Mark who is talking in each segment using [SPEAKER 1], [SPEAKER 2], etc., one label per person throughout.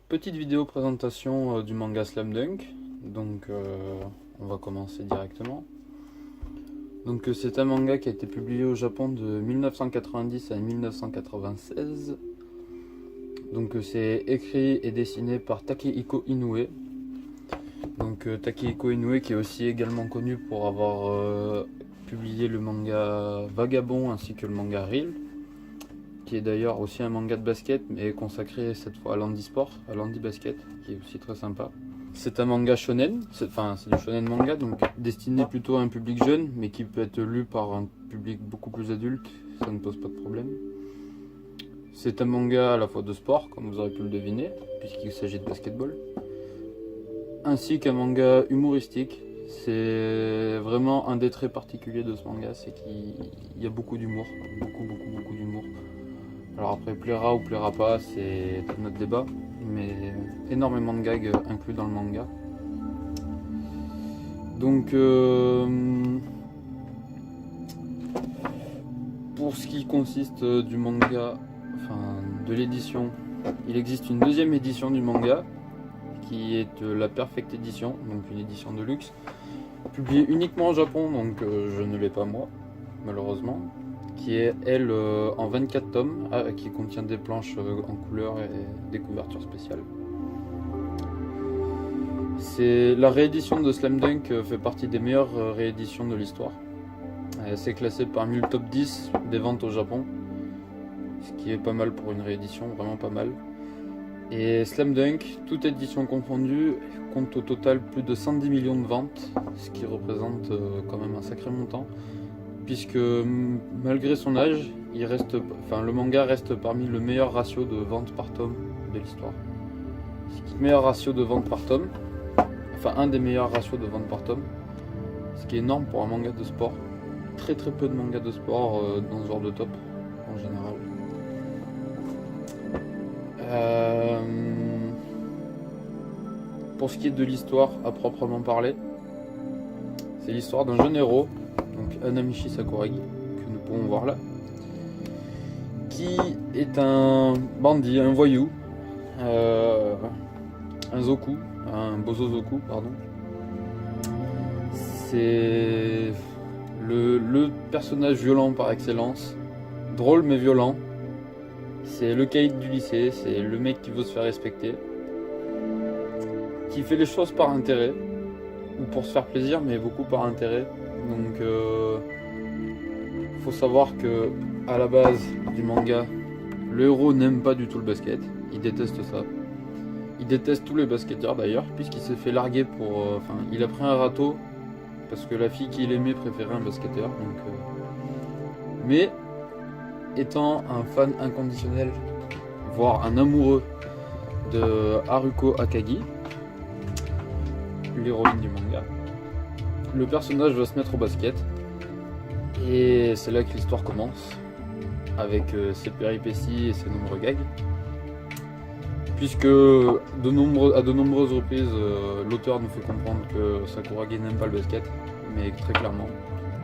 [SPEAKER 1] petite vidéo présentation du manga Slam Dunk. On va commencer directement. C'est un manga qui a été publié au Japon de 1990 à 1996. C'est écrit et dessiné par Takehiko Inoue. Takehiko Inoue qui est aussi également connu pour avoir publié le manga Vagabond ainsi que le manga Reel, qui est d'ailleurs aussi un manga de basket, mais consacré cette fois à l'handisport, à l'handi-basket, qui est aussi très sympa. C'est un manga shonen, c'est du shonen manga, donc destiné plutôt à un public jeune, mais qui peut être lu par un public beaucoup plus adulte, ça ne pose pas de problème. C'est un manga à la fois de sport, comme vous aurez pu le deviner, puisqu'il s'agit de basketball, ainsi qu'un manga humoristique. C'est vraiment un des traits particuliers de ce manga, c'est qu'il y a beaucoup d'humour, beaucoup d'humour. Alors après, plaira ou plaira pas, c'est notre débat, mais énormément de gags inclus dans le manga. Pour ce qui consiste du manga, de l'édition, il existe une deuxième édition du manga, qui est la Perfect Edition, donc une édition de luxe, publiée uniquement au Japon, donc je ne l'ai pas moi, malheureusement, qui est elle en 24 tomes, qui contient des planches en couleur et des couvertures spéciales. La réédition de Slam Dunk fait partie des meilleures rééditions de l'histoire. C'est classé parmi le top 10 des ventes au Japon, ce qui est pas mal pour une réédition, vraiment pas mal. Et Slam Dunk, toute édition confondue, compte au total plus de 110 millions de ventes, ce qui représente quand même un sacré montant, puisque malgré son âge, le manga reste parmi le meilleur ratio de ventes par tome de l'histoire. Meilleur ratio de ventes par tome, un des meilleurs ratios de ventes par tome, ce qui est énorme pour un manga de sport. Très peu de mangas de sport dans ce genre de top en général. Pour ce qui est de l'histoire à proprement parler, c'est l'histoire d'un jeune héros, donc Hanamichi Sakuragi, que nous pouvons voir là, qui est un bandit, un voyou, un zoku, un bozozoku, pardon. C'est le personnage violent par excellence, drôle mais violent. C'est le caïd du lycée, c'est le mec qui veut se faire respecter, qui fait les choses par intérêt, ou pour se faire plaisir, mais beaucoup par intérêt. Faut savoir que à la base du manga, le héros n'aime pas du tout le basket, il déteste ça. Il déteste tous les basketteurs d'ailleurs, puisqu'il s'est fait larguer il a pris un râteau parce que la fille qu'il aimait préférait un basketteur. Mais étant un fan inconditionnel, voire un amoureux de Haruko Akagi, l'héroïne du manga, le personnage va se mettre au basket, et c'est là que l'histoire commence, avec ses péripéties et ses nombreux gags, puisque à de nombreuses reprises, l'auteur nous fait comprendre que Sakuragi n'aime pas le basket, mais très clairement,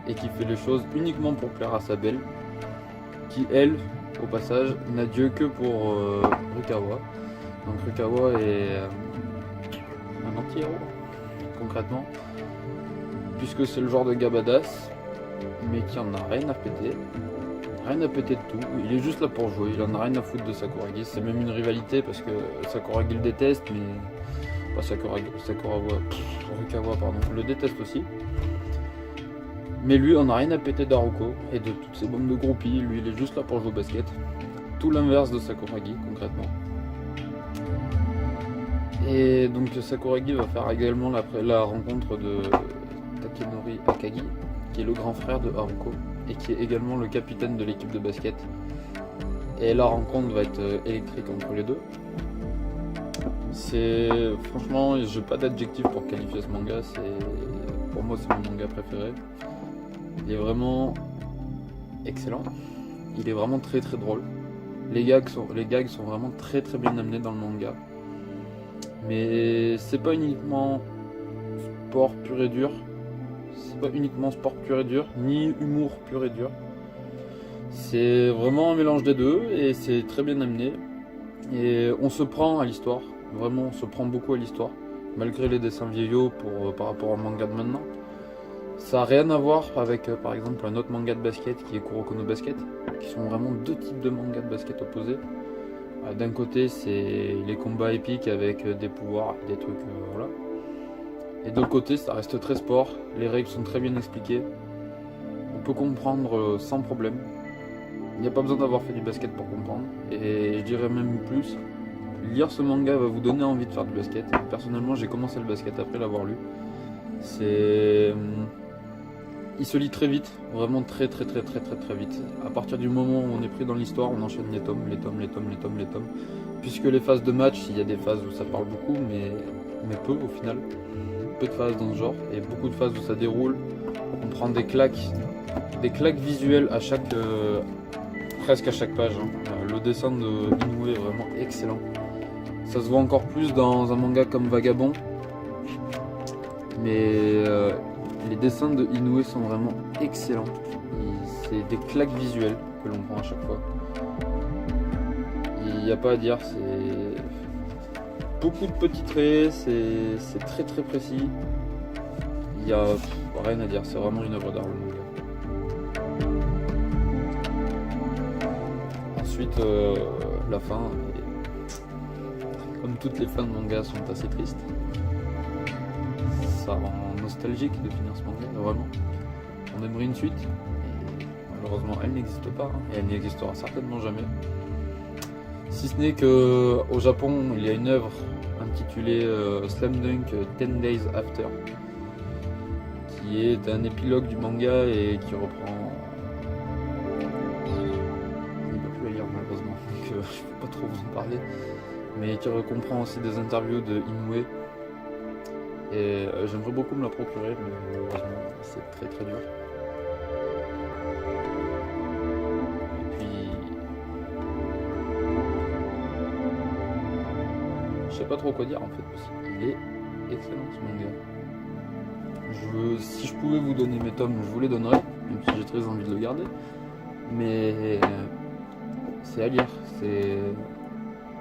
[SPEAKER 1] et qu'il fait les choses uniquement pour plaire à sa belle, qui elle, au passage, n'a Dieu que pour Rukawa. Donc Rukawa est un anti-héros, concrètement, puisque c'est le genre de gars badass, mais qui en a rien à péter. Rien à péter de tout, il est juste là pour jouer, il en a rien à foutre de Sakuragi. C'est même une rivalité parce que Sakuragi le déteste, mais Rukawa le déteste aussi. Mais lui on a rien à péter d'Haruko et de toutes ces bombes de groupies, lui il est juste là pour jouer au basket. Tout l'inverse de Sakuragi concrètement. Et donc Sakuragi va faire également la rencontre de Takenori Akagi, qui est le grand frère de Haruko et qui est également le capitaine de l'équipe de basket. Et la rencontre va être électrique entre les deux. Franchement, j'ai pas d'adjectif pour qualifier ce manga, pour moi c'est mon manga préféré. Il est vraiment excellent, il est vraiment très drôle. Les gags sont vraiment très bien amenés dans le manga. Mais c'est pas uniquement sport pur et dur, ni humour pur et dur. C'est vraiment un mélange des deux et c'est très bien amené. Et on se prend à l'histoire, Vraiment, on se prend beaucoup à l'histoire, malgré les dessins vieillots par rapport au manga de maintenant. Ça n'a rien à voir avec par exemple un autre manga de basket qui est Kuroko no Basket, qui sont vraiment deux types de mangas de basket opposés. D'un côté, c'est les combats épiques avec des pouvoirs, des trucs, voilà. Et de l'autre côté, ça reste très sport, les règles sont très bien expliquées, on peut comprendre sans problème. Il n'y a pas besoin d'avoir fait du basket pour comprendre. Et je dirais même plus, lire ce manga va vous donner envie de faire du basket. Personnellement, j'ai commencé le basket après l'avoir lu. Il se lit très vite, vraiment très vite. À partir du moment où on est pris dans l'histoire, on enchaîne les tomes. Puisque les phases de match, il y a des phases où ça parle beaucoup, mais peu au final. Peu de phases dans ce genre, et beaucoup de phases où ça déroule. On prend des claques visuelles à presque à chaque page. Le dessin de Inoue est vraiment excellent. Ça se voit encore plus dans un manga comme Vagabond, mais les dessins de Inoue sont vraiment excellents. C'est des claques visuelles que l'on prend à chaque fois. Il n'y a pas à dire, c'est beaucoup de petits traits, c'est très précis. Il n'y a rien à dire, c'est vraiment une œuvre d'art le manga. Ensuite, la fin, comme toutes les fins de manga, sont assez tristes. Ça rend nostalgique de finir ce manga, vraiment. On aimerait une suite, et malheureusement elle n'existe pas, et elle n'existera certainement jamais. Si ce n'est qu'au Japon, il y a une œuvre intitulée Slam Dunk 10 Days After, qui est un épilogue du manga et qui reprend... Je n'ai pas pu la lire malheureusement, donc je ne peux pas trop vous en parler, mais qui comprend aussi des interviews de Inoue. Et j'aimerais beaucoup me la procurer, mais malheureusement c'est très dur. Et puis... je sais pas trop quoi dire en fait, parce qu'il est excellent ce manga. Si je pouvais vous donner mes tomes, je vous les donnerais, même si j'ai très envie de le garder. Mais c'est à lire.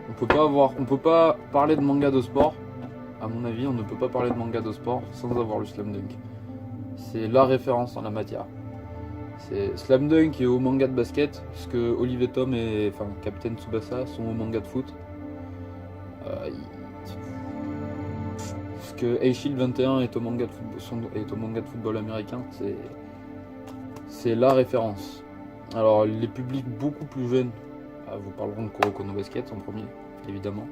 [SPEAKER 1] On peut pas parler de manga de sport. À mon avis, on ne peut pas parler de manga de sport sans avoir lu Slam Dunk. C'est la référence en la matière. C'est Slam Dunk est au manga de basket, ce que Olive et Tom et Captain Tsubasa sont au manga de foot. Ce que A-Shield 21 est au manga de football américain, c'est la référence. Alors les publics beaucoup plus jeunes vous parleront de Kuroko no Basket en premier, évidemment.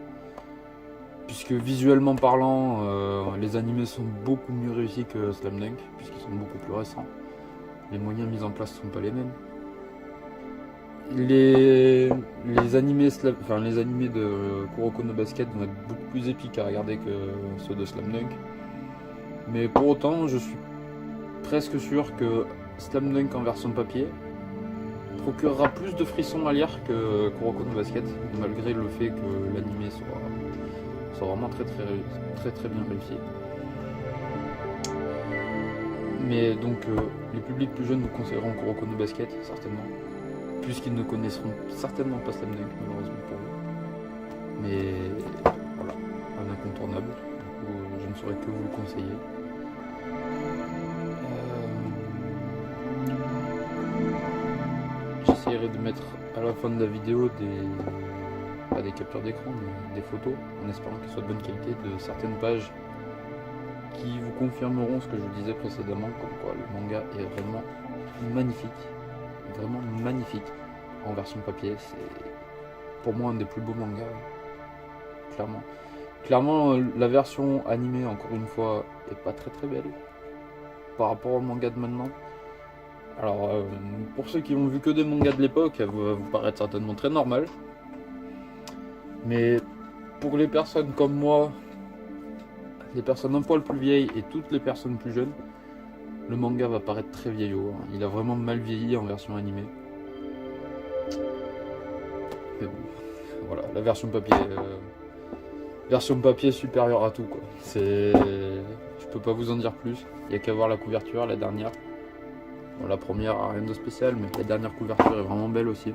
[SPEAKER 1] Puisque visuellement parlant, les animés sont beaucoup mieux réussis que Slam Dunk, puisqu'ils sont beaucoup plus récents. Les moyens mis en place ne sont pas les mêmes. Les animés de Kuroko no Basket vont être beaucoup plus épiques à regarder que ceux de Slam Dunk. Mais pour autant, je suis presque sûr que Slam Dunk en version papier procurera plus de frissons à lire que Kuroko no Basket, malgré le fait que l'animé soit vraiment très bien réussi. Mais donc les publics plus jeunes nous conseilleront Kuroko no Basket, certainement. Puisqu'ils ne connaîtront certainement pas Slam Dunk, malheureusement pour eux. Mais voilà, un incontournable. Je ne saurais que vous le conseiller. J'essaierai de mettre à la fin de la vidéo pas des captures d'écran, mais des photos, en espérant qu'elles soient de bonne qualité, de certaines pages qui vous confirmeront ce que je vous disais précédemment, comme quoi le manga est vraiment magnifique. Vraiment magnifique en version papier. C'est pour moi un des plus beaux mangas, clairement la version animée, encore une fois, est pas très belle par rapport au manga de maintenant. Alors pour ceux qui ont vu que des mangas de l'époque, elle va vous paraître certainement très normal, mais pour les personnes comme moi, les personnes un poil plus vieilles et toutes les personnes plus jeunes, le manga va paraître très vieillot. Il a vraiment mal vieilli en version animée. Mais bon, voilà, la version papier supérieure à tout, quoi. Je peux pas vous en dire plus. Il y a qu'à voir la couverture, la dernière. Bon, la première a rien de spécial, mais la dernière couverture est vraiment belle aussi.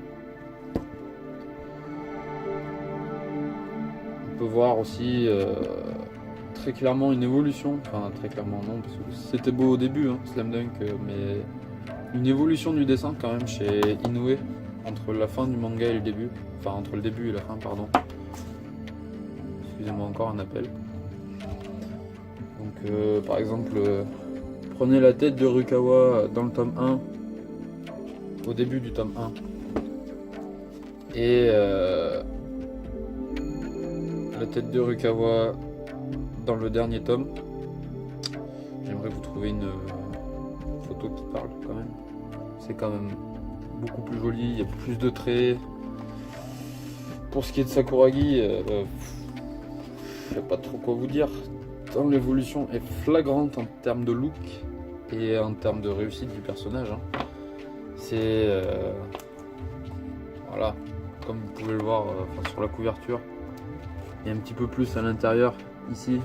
[SPEAKER 1] On peut voir aussi très clairement une évolution, enfin très clairement non, parce que c'était beau au début, hein, Slam Dunk, mais une évolution du dessin quand même chez Inoue, entre la fin du manga et le début, enfin entre le début et la fin, pardon. Excusez-moi, encore un appel. Donc par exemple, prenez la tête de Rukawa dans le tome 1, au début du tome 1, et la tête de Rukawa dans le dernier tome. J'aimerais vous trouver une photo qui parle quand même. C'est quand même beaucoup plus joli, il y a plus de traits. Pour ce qui est de Sakuragi, je sais pas trop quoi vous dire. Tant l'évolution est flagrante en termes de look et en termes de réussite du personnage. Hein. C'est voilà, comme vous pouvez le voir sur la couverture, et un petit peu plus à l'intérieur ici.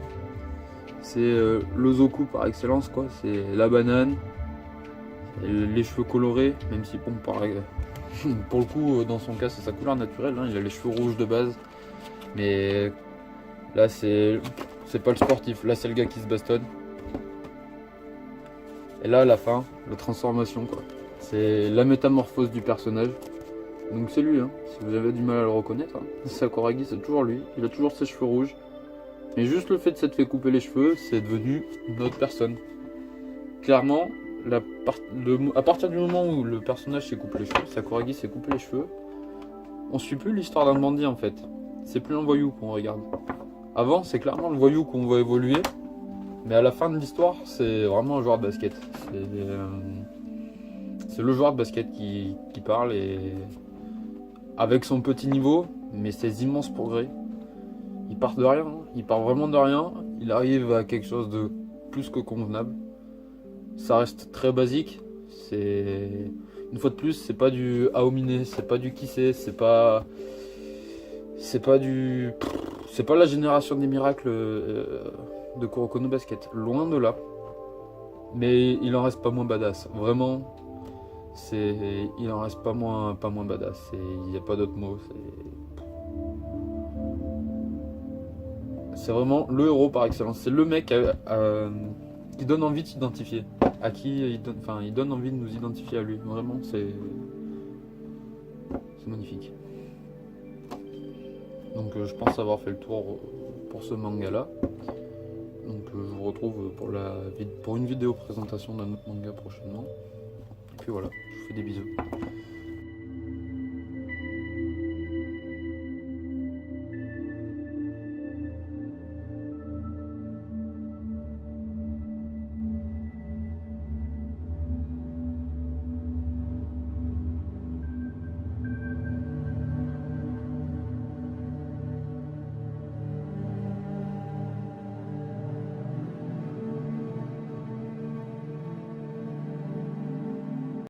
[SPEAKER 1] C'est l'ozoku par excellence, quoi. C'est la banane, les cheveux colorés, même si bon, pour le coup, dans son cas, c'est sa couleur naturelle. Hein. Il a les cheveux rouges de base, mais là, c'est pas le sportif. Là, c'est le gars qui se bastonne. Et là, à la fin, la transformation, quoi. C'est la métamorphose du personnage. Donc c'est lui, hein. Si vous avez du mal à le reconnaître, hein. Sakuragi, c'est toujours lui. Il a toujours ses cheveux rouges. Mais juste le fait de s'être fait couper les cheveux, c'est devenu une autre personne. Clairement, à partir du moment où le personnage s'est coupé les cheveux, Sakuragi s'est coupé les cheveux, on suit plus l'histoire d'un bandit en fait. C'est plus un voyou qu'on regarde. Avant, c'est clairement le voyou qu'on voit évoluer, mais à la fin de l'histoire, c'est vraiment un joueur de basket. C'est le joueur de basket qui parle, et avec son petit niveau, mais ses immenses progrès. Il part de rien, hein. Il part vraiment de rien, il arrive à quelque chose de plus que convenable. Ça reste très basique, une fois de plus, c'est pas du Aomine, c'est pas du Kisei, c'est pas la génération des miracles de Kuroko no Basket, loin de là. Mais il en reste pas moins badass, vraiment. Il en reste pas moins badass, il n'y a pas d'autre mot. C'est vraiment le héros par excellence. C'est le mec qui donne envie de s'identifier. À qui il donne envie de nous identifier à lui. Vraiment, c'est magnifique. Donc je pense avoir fait le tour pour ce manga là. Donc je vous retrouve pour une vidéo présentation d'un autre manga prochainement. Et puis voilà, je vous fais des bisous.